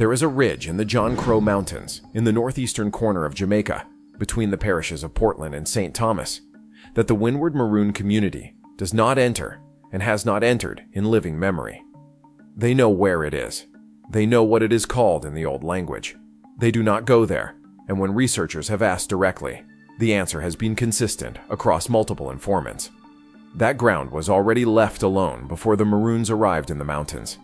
There is a ridge in the John Crow Mountains in the northeastern corner of Jamaica, between the parishes of Portland and St. Thomas, that the Windward Maroon community does not enter and has not entered in living memory. They know where it is. They know what it is called in the old language. They do not go there, and when researchers have asked directly, the answer has been consistent across multiple informants. That ground was already left alone before the Maroons arrived in the mountains.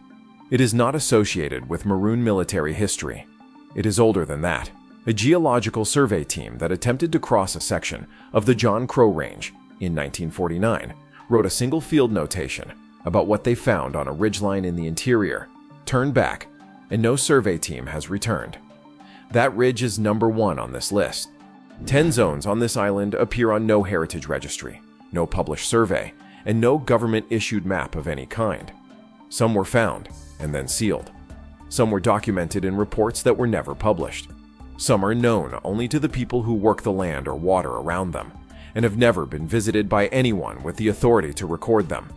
It is not associated with Maroon military history. It is older than that. A geological survey team that attempted to cross a section of the John Crow Range in 1949 wrote a single field notation about what they found on a ridgeline in the interior, turned back, and no survey team has returned. That ridge is number 1 on this list. 10 zones on this island appear on no heritage registry, no published survey, and no government-issued map of any kind. Some were found and then sealed. Some were documented in reports that were never published. Some are known only to the people who work the land or water around them, and have never been visited by anyone with the authority to record them.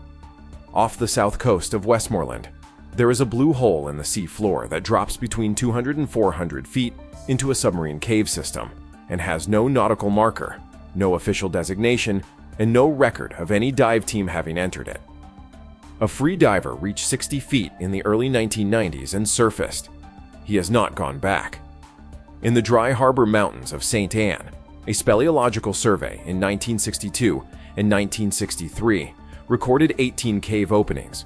Off the south coast of Westmoreland, there is a blue hole in the sea floor that drops between 200 and 400 feet into a submarine cave system, and has no nautical marker, no official designation, and no record of any dive team having entered it. A free diver reached 60 feet in the early 1990s and surfaced. He has not gone back. In the Dry Harbor Mountains of St. Anne, a speleological survey in 1962 and 1963 recorded 18 cave openings.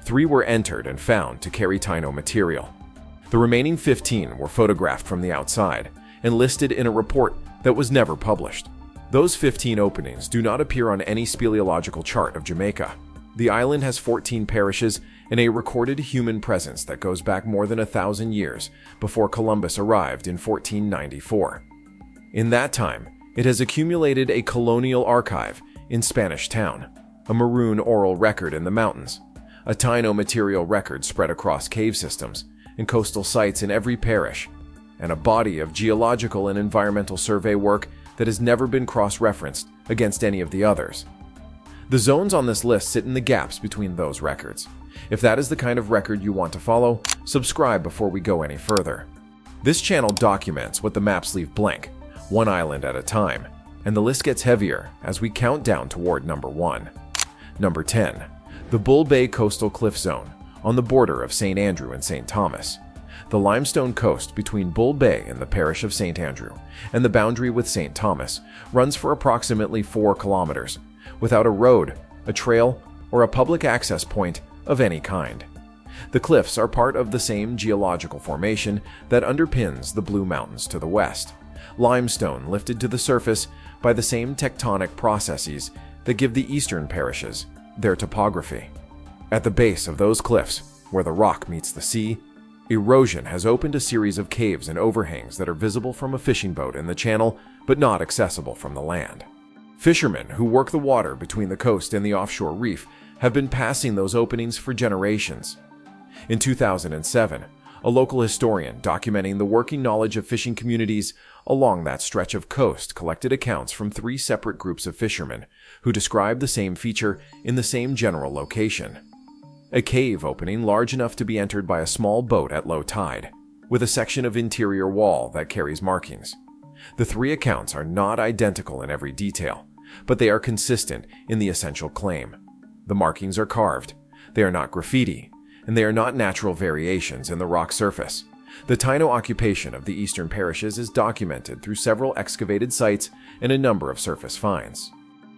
3 were entered and found to carry Taino material. The remaining 15 were photographed from the outside and listed in a report that was never published. Those 15 openings do not appear on any speleological chart of Jamaica. The island has 14 parishes and a recorded human presence that goes back more than 1,000 years before Columbus arrived in 1494. In that time, it has accumulated a colonial archive in Spanish Town, a Maroon oral record in the mountains, a Taino material record spread across cave systems and coastal sites in every parish, and a body of geological and environmental survey work that has never been cross-referenced against any of the others. The zones on this list sit in the gaps between those records. If that is the kind of record you want to follow, subscribe before we go any further. This channel documents what the maps leave blank, one island at a time, and the list gets heavier as we count down toward number 1. Number 10. The Bull Bay Coastal Cliff Zone on the border of St. Andrew and St. Thomas. The limestone coast between Bull Bay and the parish of St. Andrew and the boundary with St. Thomas runs for approximately 4 kilometers, without a road, a trail, or a public access point of any kind. The cliffs are part of the same geological formation that underpins the Blue Mountains to the west, limestone lifted to the surface by the same tectonic processes that give the eastern parishes their topography. At the base of those cliffs, where the rock meets the sea, erosion has opened a series of caves and overhangs that are visible from a fishing boat in the channel, but not accessible from the land. Fishermen who work the water between the coast and the offshore reef have been passing those openings for generations. In 2007, a local historian documenting the working knowledge of fishing communities along that stretch of coast collected accounts from 3 separate groups of fishermen who described the same feature in the same general location. A cave opening large enough to be entered by a small boat at low tide, with a section of interior wall that carries markings. The 3 accounts are not identical in every detail, but they are consistent in the essential claim. The markings are carved, they are not graffiti, and they are not natural variations in the rock surface. The Taino occupation of the eastern parishes is documented through several excavated sites and a number of surface finds.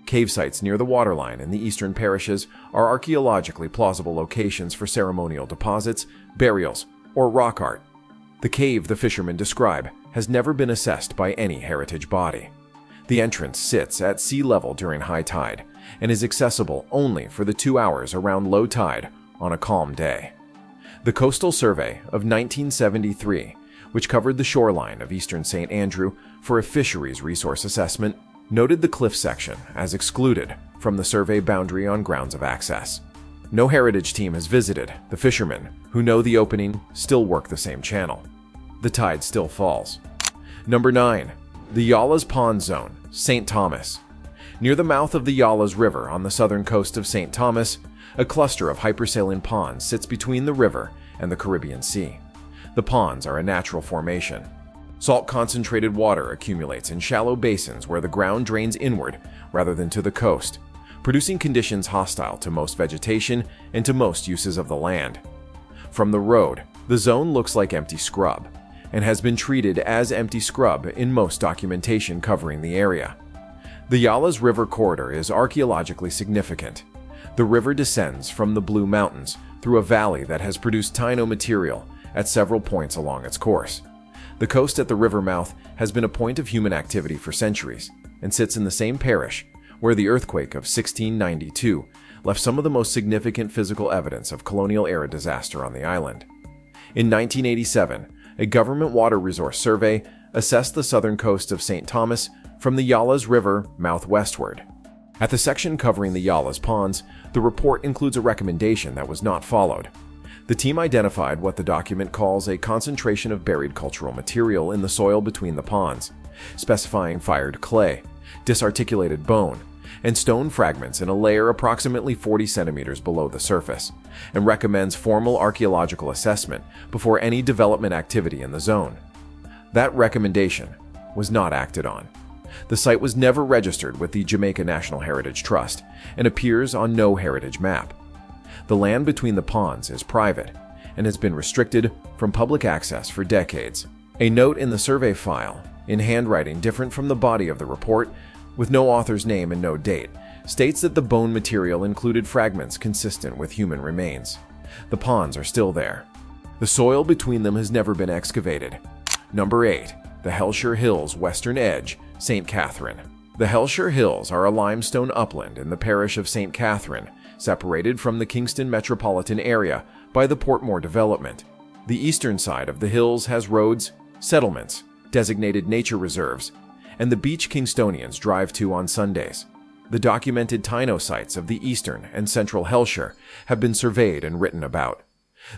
Cave sites near the waterline in the eastern parishes are archaeologically plausible locations for ceremonial deposits, burials, or rock art. The cave the fishermen describe has never been assessed by any heritage body. The entrance sits at sea level during high tide and is accessible only for the 2 hours around low tide on a calm day. The Coastal Survey of 1973, which covered the shoreline of eastern St. Andrew for a fisheries resource assessment, noted the cliff section as excluded from the survey boundary on grounds of access. No heritage team has visited. The fishermen, who know the opening, still work the same channel. The tide still falls. Number 9. The Yallahs Ponds Zone, St. Thomas. Near the mouth of the Yallahs River on the southern coast of St. Thomas, a cluster of hypersaline ponds sits between the river and the Caribbean Sea. The ponds are a natural formation. Salt-concentrated water accumulates in shallow basins where the ground drains inward rather than to the coast, producing conditions hostile to most vegetation and to most uses of the land. From the road, the zone looks like empty scrub, and has been treated as empty scrub in most documentation covering the area. The Yallahs River corridor is archaeologically significant. The river descends from the Blue Mountains through a valley that has produced Taino material at several points along its course. The coast at the river mouth has been a point of human activity for centuries, and sits in the same parish where the earthquake of 1692 left some of the most significant physical evidence of colonial-era disaster on the island. In 1987, a government water resource survey assessed the southern coast of St. Thomas from the Yallahs River mouth westward. At the section covering the Yallahs Ponds, the report includes a recommendation that was not followed. The team identified what the document calls a concentration of buried cultural material in the soil between the ponds, specifying fired clay, disarticulated bone, and stone fragments in a layer approximately 40 centimeters below the surface, and recommends formal archaeological assessment before any development activity in the zone. That recommendation was not acted on. The site was never registered with the Jamaica National Heritage Trust and appears on no heritage map. The land between the ponds is private and has been restricted from public access for decades. A note in the survey file, in handwriting different from the body of the report, with no author's name and no date, states that the bone material included fragments consistent with human remains. The ponds are still there. The soil between them has never been excavated. Number 8. The Hellshire Hills western edge, St. Catherine. The Hellshire Hills are a limestone upland in the parish of St. Catherine, separated from the Kingston metropolitan area by the Portmore development. The eastern side of the hills has roads, settlements, designated nature reserves, and the beach Kingstonians drive to on Sundays. The documented Taino sites of the eastern and central Hellshire have been surveyed and written about.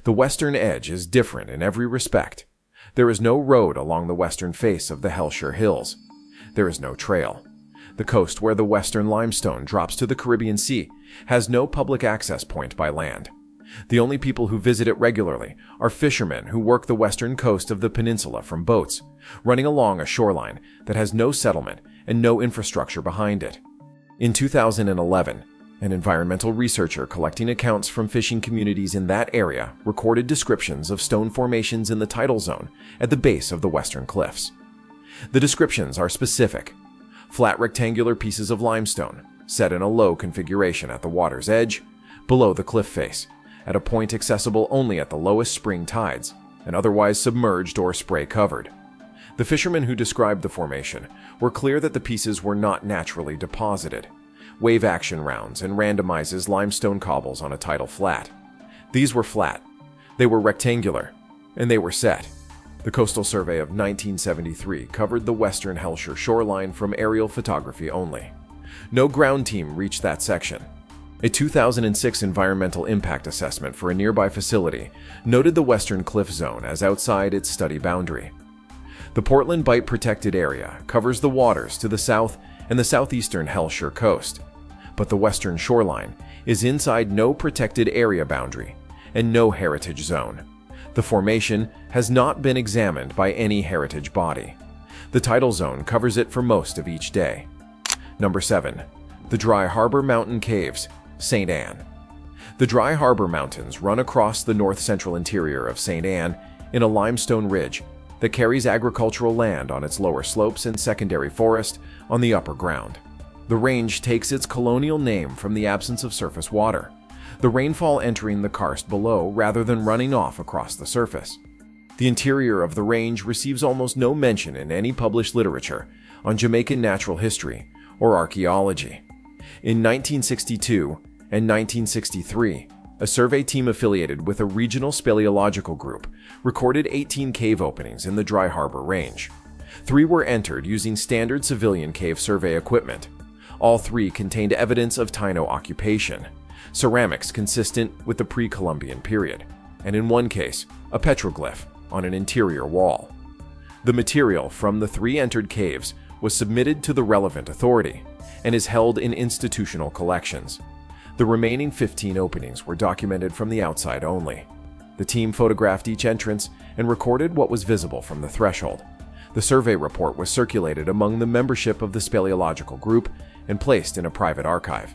The western edge is different in every respect. There is no road along the western face of the Hellshire Hills. There is no trail. The coast where the western limestone drops to the Caribbean Sea has no public access point by land. The only people who visit it regularly are fishermen who work the western coast of the peninsula from boats, running along a shoreline that has no settlement and no infrastructure behind it. In 2011, an environmental researcher collecting accounts from fishing communities in that area recorded descriptions of stone formations in the tidal zone at the base of the western cliffs. The descriptions are specific: flat rectangular pieces of limestone, set in a low configuration at the water's edge, below the cliff face, at a point accessible only at the lowest spring tides, and otherwise submerged or spray-covered. The fishermen who described the formation were clear that the pieces were not naturally deposited. Wave action rounds and randomizes limestone cobbles on a tidal flat. These were flat, they were rectangular, and they were set. The Coastal Survey of 1973 covered the western Hellshire shoreline from aerial photography only. No ground team reached that section. A 2006 environmental impact assessment for a nearby facility noted the western cliff zone as outside its study boundary. The Portland Bight Protected Area covers the waters to the south and the southeastern Hellshire coast, but the western shoreline is inside no protected area boundary and no heritage zone. The formation has not been examined by any heritage body. The tidal zone covers it for most of each day. Number 7. The Dry Harbor Mountain Caves, St. Anne. The Dry Harbor Mountains run across the north-central interior of St. Anne in a limestone ridge that carries agricultural land on its lower slopes and secondary forest on the upper ground. The range takes its colonial name from the absence of surface water, the rainfall entering the karst below rather than running off across the surface. The interior of the range receives almost no mention in any published literature on Jamaican natural history or archaeology. In 1962 and 1963, a survey team affiliated with a regional speleological group recorded 18 cave openings in the Dry Harbor Range. 3 were entered using standard civilian cave survey equipment. All 3 contained evidence of Taino occupation, ceramics consistent with the pre-Columbian period, and in one case, a petroglyph on an interior wall. The material from the 3 entered caves was submitted to the relevant authority and is held in institutional collections. The remaining 15 openings were documented from the outside only. The team photographed each entrance and recorded what was visible from the threshold. The survey report was circulated among the membership of the speleological group and placed in a private archive.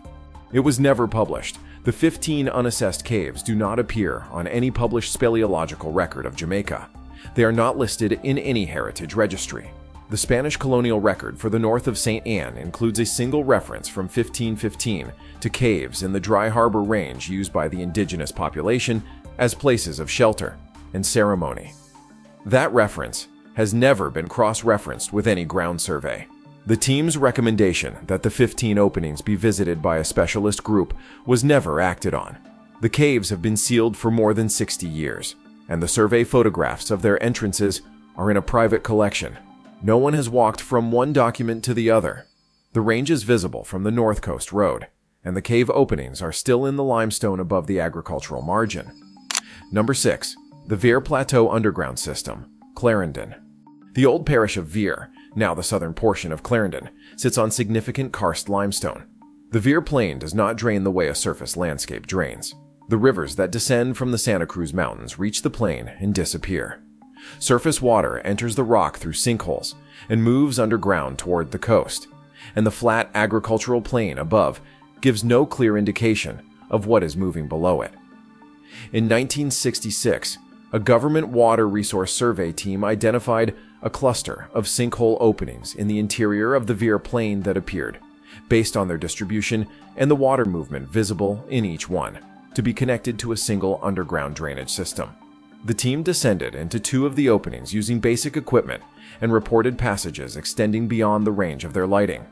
It was never published. The 15 unassessed caves do not appear on any published speleological record of Jamaica. They are not listed in any heritage registry. The Spanish colonial record for the north of St. Anne includes a single reference from 1515 to caves in the Dry Harbor Range used by the indigenous population as places of shelter and ceremony. That reference has never been cross-referenced with any ground survey. The team's recommendation that the 15 openings be visited by a specialist group was never acted on. The caves have been sealed for more than 60 years, and the survey photographs of their entrances are in a private collection. No one has walked from one document to the other. The range is visible from the North Coast Road, and the cave openings are still in the limestone above the agricultural margin. Number 6. The Vere Plateau Underground System, Clarendon. The old parish of Vere, now the southern portion of Clarendon, sits on significant karst limestone. The Vere Plain does not drain the way a surface landscape drains. The rivers that descend from the Santa Cruz Mountains reach the plain and disappear. Surface water enters the rock through sinkholes and moves underground toward the coast, and the flat agricultural plain above gives no clear indication of what is moving below it. In 1966, a government water resource survey team identified a cluster of sinkhole openings in the interior of the Vere Plain that appeared, based on their distribution and the water movement visible in each one, to be connected to a single underground drainage system. The team descended into 2 of the openings using basic equipment and reported passages extending beyond the range of their lighting.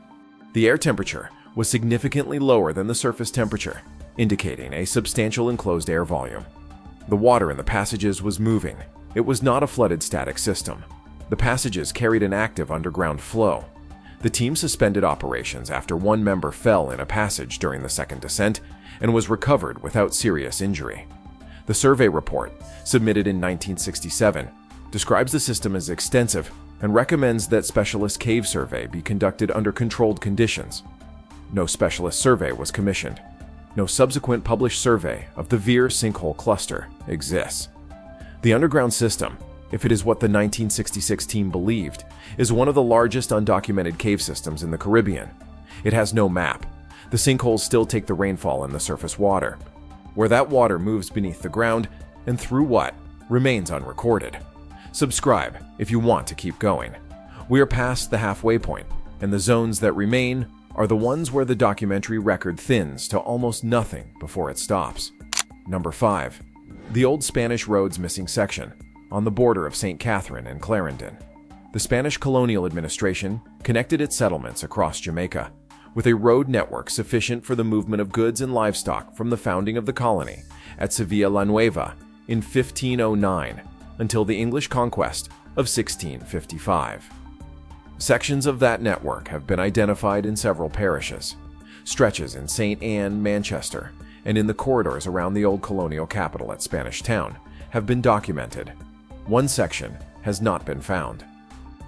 The air temperature was significantly lower than the surface temperature, indicating a substantial enclosed air volume. The water in the passages was moving. It was not a flooded static system. The passages carried an active underground flow. The team suspended operations after one member fell in a passage during the second descent and was recovered without serious injury. The survey report, submitted in 1967, describes the system as extensive and recommends that specialist cave survey be conducted under controlled conditions. No specialist survey was commissioned. No subsequent published survey of the Vere sinkhole cluster exists. The underground system, if it is what the 1966 team believed, is one of the largest undocumented cave systems in the Caribbean. It has no map. The sinkholes still take the rainfall and the surface water. Where that water moves beneath the ground and through what remains unrecorded. Subscribe if you want to keep going. We are past the halfway point, and the zones that remain are the ones where the documentary record thins to almost nothing before it stops. Number 5. The old Spanish roads missing section, on the border of St. Catherine and Clarendon. The Spanish colonial administration connected its settlements across Jamaica with a road network sufficient for the movement of goods and livestock from the founding of the colony at Sevilla la Nueva in 1509 until the English conquest of 1655. Sections of that network have been identified in several parishes. Stretches in St. Anne, Manchester, and in the corridors around the old colonial capital at Spanish Town have been documented. One section has not been found.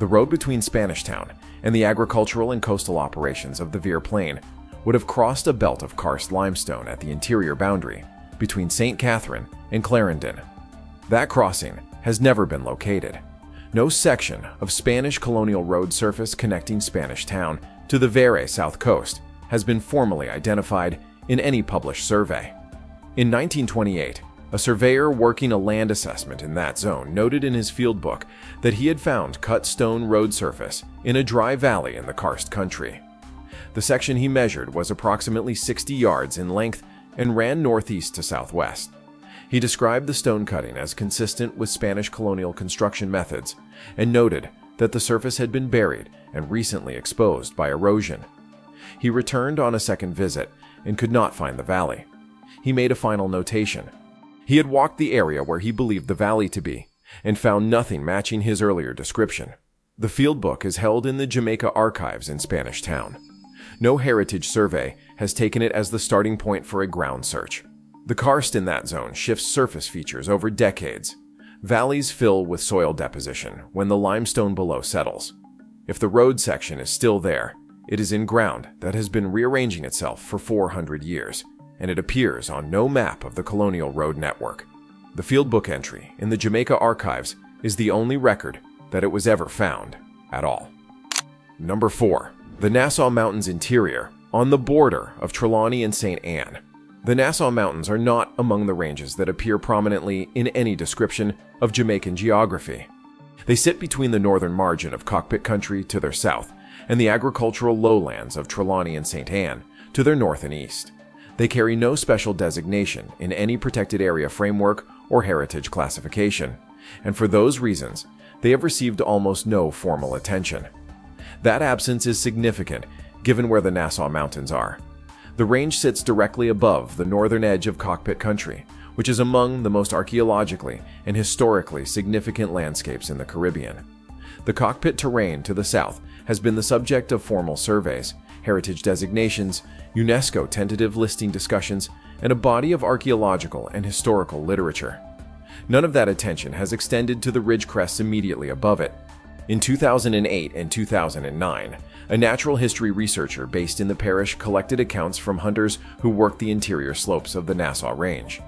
The road between Spanish Town and the agricultural and coastal operations of the Vere Plain would have crossed a belt of karst limestone at the interior boundary between St. Catherine and Clarendon. That crossing has never been located. No section of Spanish colonial road surface connecting Spanish Town to the Vere south coast has been formally identified in any published survey. In 1928, a surveyor working a land assessment in that zone noted in his field book that he had found cut stone road surface in a dry valley in the karst country. The section he measured was approximately 60 yards in length and ran northeast to southwest. He described the stone cutting as consistent with Spanish colonial construction methods and noted that the surface had been buried and recently exposed by erosion. He returned on a second visit and could not find the valley. He made a final notation. He had walked the area where he believed the valley to be and found nothing matching his earlier description. The field book is held in the Jamaica archives in Spanish Town. No heritage survey has taken it as the starting point for a ground search. The karst in that zone shifts surface features over decades. Valleys fill with soil deposition when the limestone below settles. If the road section is still there, it is in ground that has been rearranging itself for 400 years, and it appears on no map of the colonial road network. The field book entry in the Jamaica archives is the only record that it was ever found at all. Number 4. The Nassau Mountains interior on the border of Trelawney and St. Anne. The Nassau Mountains are not among the ranges that appear prominently in any description of Jamaican geography. They sit between the northern margin of Cockpit country to their south and the agricultural lowlands of Trelawney and St. Anne to their north and east. They carry no special designation in any protected area framework or heritage classification, and for those reasons, they have received almost no formal attention. That absence is significant given where the Nassau Mountains are. The range sits directly above the northern edge of Cockpit country, which is among the most archaeologically and historically significant landscapes in the Caribbean. The Cockpit terrain to the south has been the subject of formal surveys, heritage designations, UNESCO tentative listing discussions, and a body of archaeological and historical literature. None of that attention has extended to the ridge crests immediately above it. In 2008 and 2009, a natural history researcher based in the parish collected accounts from hunters who worked the interior slopes of the Nassau Range.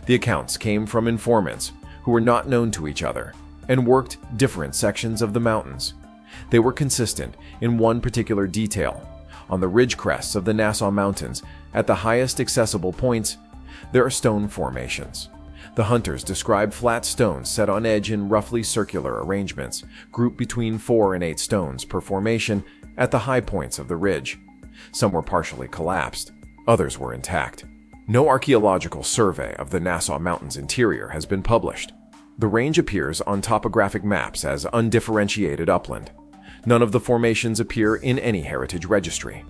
The accounts came from informants who were not known to each other and worked different sections of the mountains. They were consistent in one particular detail. On the ridge crests of the Nassau Mountains, at the highest accessible points, there are stone formations. The hunters described flat stones set on edge in roughly circular arrangements, grouped between 4 and 8 stones per formation at the high points of the ridge. Some were partially collapsed, others were intact. No archaeological survey of the Nassau Mountains interior has been published. The range appears on topographic maps as undifferentiated upland. None of the formations appear in any heritage registry.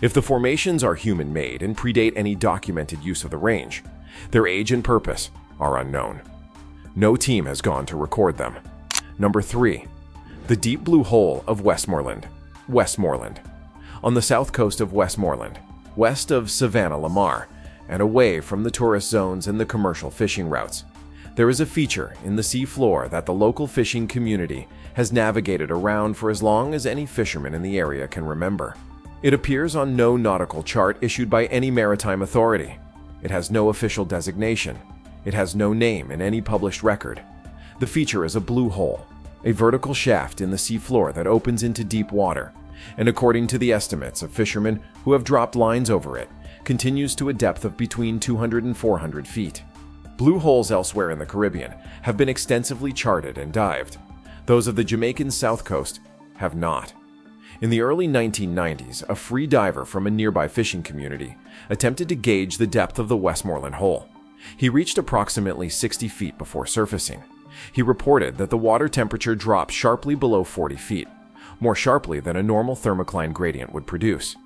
If the formations are human-made and predate any documented use of the range, their age and purpose are unknown. No team has gone to record them. Number 3. The Deep Blue Hole of Westmoreland. Westmoreland. On the south coast of Westmoreland, west of Savannah Lamar, and away from the tourist zones and the commercial fishing routes, there is a feature in the sea floor that the local fishing community has navigated around for as long as any fisherman in the area can remember. It appears on no nautical chart issued by any maritime authority. It has no official designation. It has no name in any published record. The feature is a blue hole, a vertical shaft in the sea floor that opens into deep water, and according to the estimates of fishermen who have dropped lines over it, continues to a depth of between 200 and 400 feet. Blue holes elsewhere in the Caribbean have been extensively charted and dived. Those of the Jamaican south coast have not. In the early 1990s, a free diver from a nearby fishing community attempted to gauge the depth of the Westmoreland hole. He reached approximately 60 feet before surfacing. He reported that the water temperature dropped sharply below 40 feet, more sharply than a normal thermocline gradient would produce.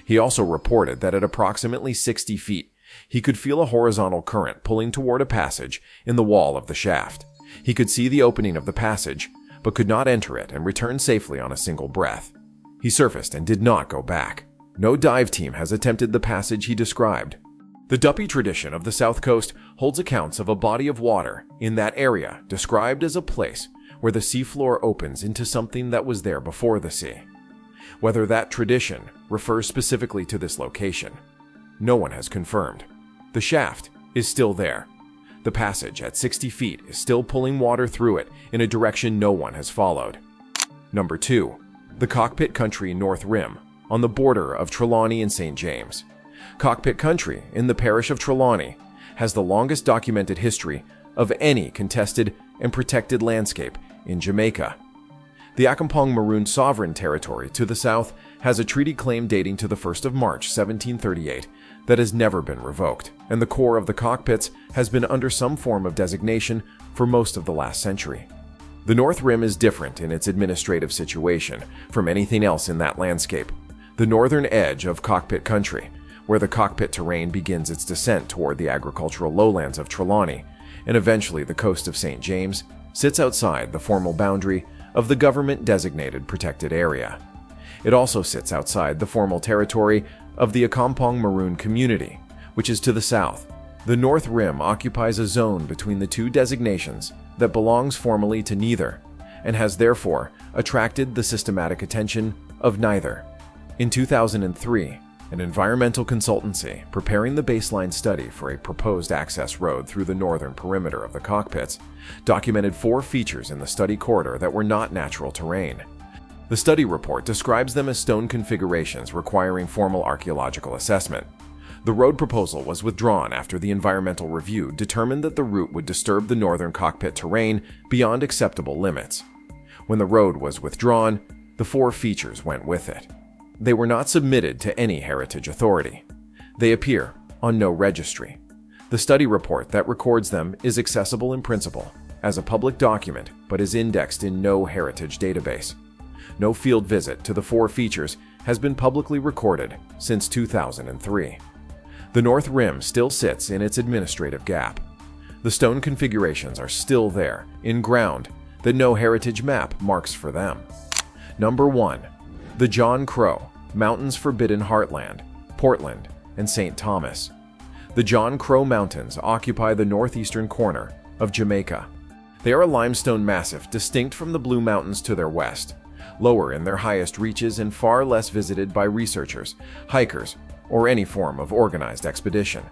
He also reported that at approximately 60 feet, he could feel a horizontal current pulling toward a passage in the wall of the shaft. He could see the opening of the passage, but could not enter it and return safely on a single breath. He surfaced and did not go back. No dive team has attempted the passage he described. The Duppy tradition of the South Coast holds accounts of a body of water in that area described as a place where the seafloor opens into something that was there before the sea. Whether that tradition refers specifically to this location, no one has confirmed. The shaft is still there. The passage at 60 feet is still pulling water through it in a direction no one has followed. Number 2. The Cockpit Country North Rim on the border of Trelawney and St. James. Cockpit country in the parish of Trelawney has the longest documented history of any contested and protected landscape in Jamaica. The Accompong Maroon Sovereign Territory to the south has a treaty claim dating to the 1st of March 1738 that has never been revoked, and the core of the Cockpits has been under some form of designation for most of the last century. The North Rim is different in its administrative situation from anything else in that landscape. The northern edge of Cockpit country, where the Cockpit terrain begins its descent toward the agricultural lowlands of Trelawney, and eventually the coast of St. James, sits outside the formal boundary of the government-designated protected area. It also sits outside the formal territory of the Accompong Maroon community, which is to the south. The North Rim occupies a zone between the two designations that belongs formally to neither, and has therefore attracted the systematic attention of neither. In 2003, an environmental consultancy preparing the baseline study for a proposed access road through the northern perimeter of the Cockpits, documented 4 features in the study corridor that were not natural terrain. The study report describes them as stone configurations requiring formal archaeological assessment. The road proposal was withdrawn after the environmental review determined that the route would disturb the northern Cockpit terrain beyond acceptable limits. When the road was withdrawn, the 4 features went with it. They were not submitted to any heritage authority. They appear on no registry. The study report that records them is accessible in principle as a public document, but is indexed in no heritage database. No field visit to the 4 features has been publicly recorded since 2003. The North Rim still sits in its administrative gap. The stone configurations are still there, in ground, that no heritage map marks for them. Number 1. The John Crow, Mountains Forbidden Heartland, Portland, and St. Thomas. The John Crow Mountains occupy the northeastern corner of Jamaica. They are a limestone massif distinct from the Blue Mountains to their west, lower in their highest reaches and far less visited by researchers, hikers, or any form of organized expedition.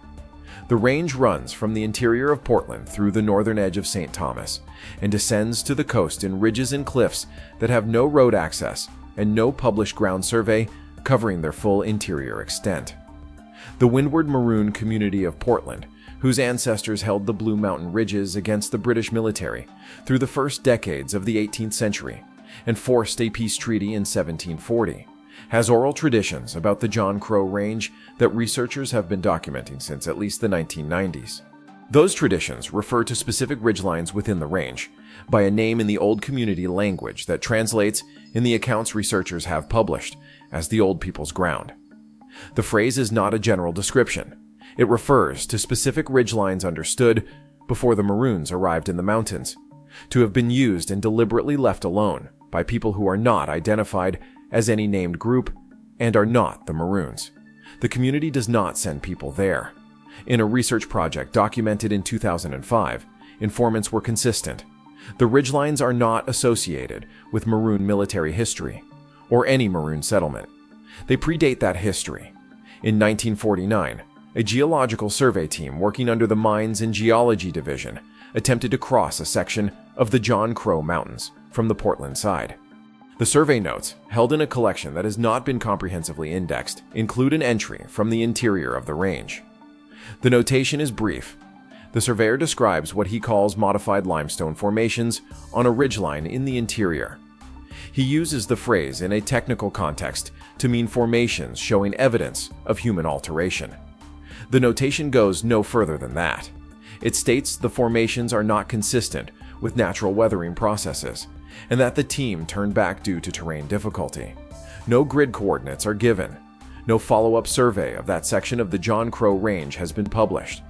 The range runs from the interior of Portland through the northern edge of St. Thomas and descends to the coast in ridges and cliffs that have no road access and no published ground survey covering their full interior extent. The Windward Maroon community of Portland, whose ancestors held the Blue Mountain Ridges against the British military through the first decades of the 18th century and forced a peace treaty in 1740, has oral traditions about the John Crow Range that researchers have been documenting since at least the 1990s. Those traditions refer to specific ridgelines within the range by a name in the old community language that translates in the accounts researchers have published as the Old People's Ground. The phrase is not a general description. It refers to specific ridgelines understood before the Maroons arrived in the mountains, to have been used and deliberately left alone by people who are not identified as any named group and are not the Maroons. The community does not send people there. In a research project documented in 2005, informants were consistent. The ridgelines are not associated with Maroon military history or any Maroon settlement. They predate that history. In 1949, a geological survey team working under the Mines and Geology Division attempted to cross a section of the John Crow Mountains from the Portland side. The survey notes, held in a collection that has not been comprehensively indexed, include an entry from the interior of the range. The notation is brief. The surveyor describes what he calls modified limestone formations on a ridgeline in the interior. He uses the phrase in a technical context to mean formations showing evidence of human alteration. The notation goes no further than that. It states the formations are not consistent with natural weathering processes, and that the team turned back due to terrain difficulty. No grid coordinates are given. No follow-up survey of that section of the John Crow Range has been published.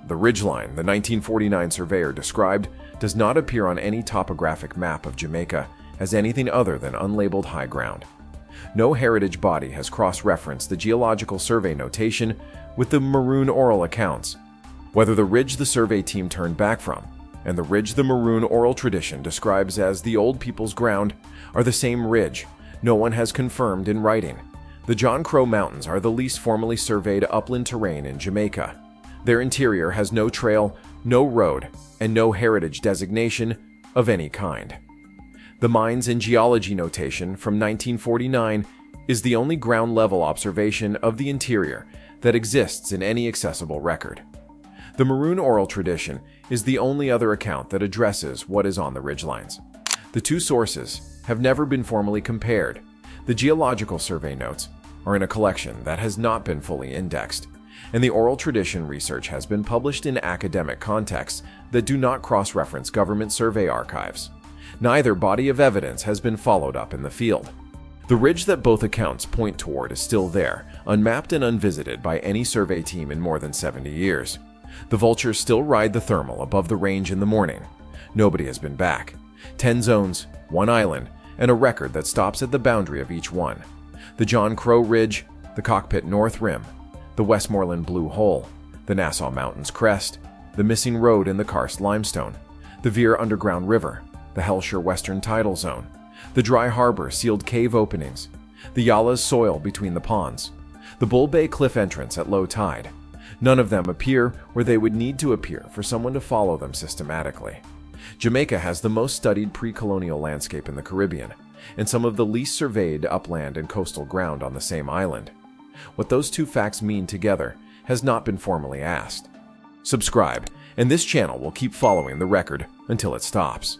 The ridgeline the 1949 surveyor described does not appear on any topographic map of Jamaica as anything other than unlabeled high ground. No heritage body has cross-referenced the geological survey notation with the Maroon oral accounts. Whether the ridge the survey team turned back from and the ridge the Maroon oral tradition describes as the Old People's Ground are the same ridge, no one has confirmed in writing. The John Crow Mountains are the least formally surveyed upland terrain in Jamaica. Their interior has no trail, no road, and no heritage designation of any kind. The Mines and Geology notation from 1949 is the only ground-level observation of the interior that exists in any accessible record. The Maroon oral tradition is the only other account that addresses what is on the ridgelines. The two sources have never been formally compared. The geological survey notes are in a collection that has not been fully indexed, and the oral tradition research has been published in academic contexts that do not cross-reference government survey archives. Neither body of evidence has been followed up in the field. The ridge that both accounts point toward is still there, unmapped and unvisited by any survey team in more than 70 years. The vultures still ride the thermal above the range in the morning. Nobody has been back. 10 zones, 1 island, and a record that stops at the boundary of each one. The John Crow Ridge, the Cockpit North Rim, the Westmoreland Blue Hole, the Nassau Mountains Crest, the missing road in the Karst Limestone, the Veer Underground River, the Hellshire Western Tidal Zone, the Dry Harbor Sealed Cave Openings, the Yallahs soil between the ponds, The Bull Bay cliff entrance at low tide. None of them appear where they would need to appear for someone to follow them systematically. Jamaica has the most studied pre-colonial landscape in the Caribbean, and some of the least surveyed upland and coastal ground on the same island. What those two facts mean together has not been formally asked. Subscribe, and this channel will keep following the record until it stops.